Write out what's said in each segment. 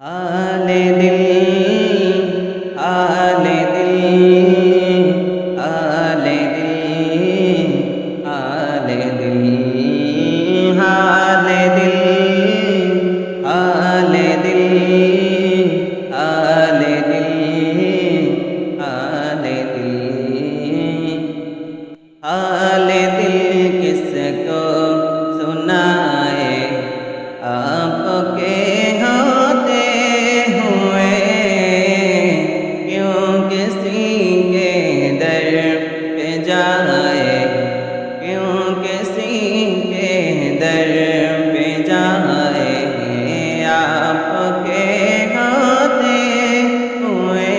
हाल दिल हाल दिल हाल दिल हाल दिल हाल दिल हाल दिल हाल दिल हाल दिल हाल दिल किसको सुनाए आपके होते हुए क्यों किसी के दर पे जाए क्यों किसी के दर पे जाए आपके होते हुए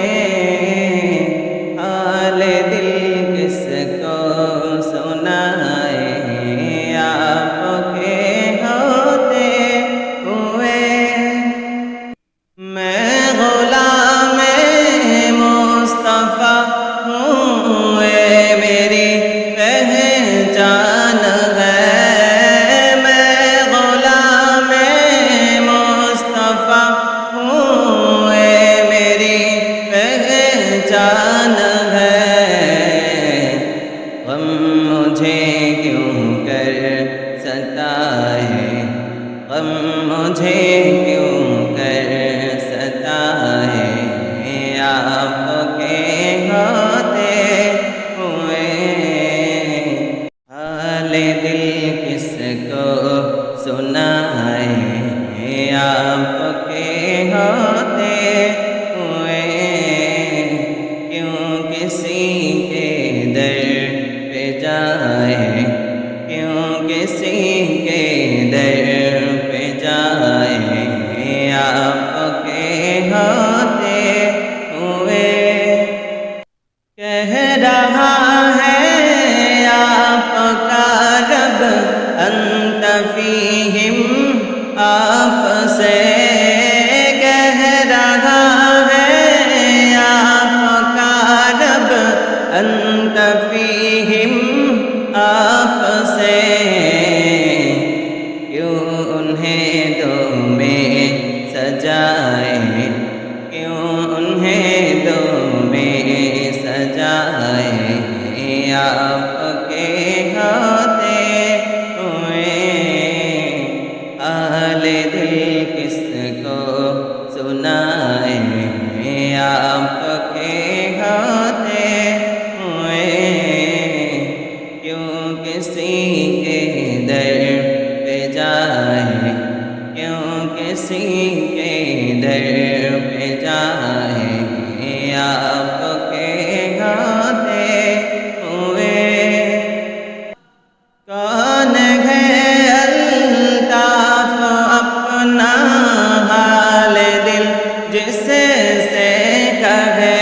हाल दिल किसको सुनाए आपके होते हुए मैं गुलाम मुस्तफा हूँ मेरी पहचान है मैं गुलाम मुस्तफा हूँ मेरी पहचान है गम मुझे क्यों कर सताए गम मुझे क्यों कर सताए आपके होते हुए हाल दिल किसको सुनाए आपके होते हुए क्यों किसी के दर पे जाए क्यों किसी के दर पे जाए आपके होते हुए कह रहा है आपका रब अंत फीहिम आपसे कह रहा है आपका रब अंत फीहिम आपसे क्यों उन्हें दो में सजाए क्यों उन्हें दो में सजाए आपके होते हुए हाल दिल किसको सुनाए आपके होते हुए क्यों किसी के दर पे जाए क्यों किसी के दर पे जाए आपके होते हुए कौन है अल्ताफ अपना हाल दिल जिसे से कहे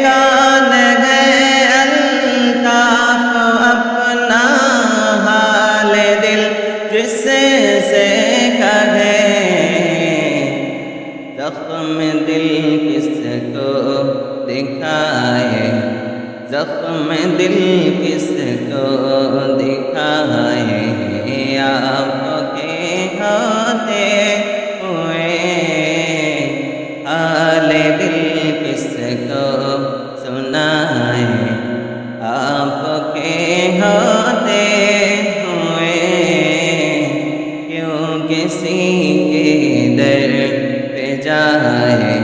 कौन है अल्ताफ अपना हाल दिल जिसे से कहे जख्म दिल किसको दिखाए जख्म दिल किसको दिखाए आपके होते हुए हाल दिल किसको सुनाए आपके होते हुए क्यों किसी के दर पे जाए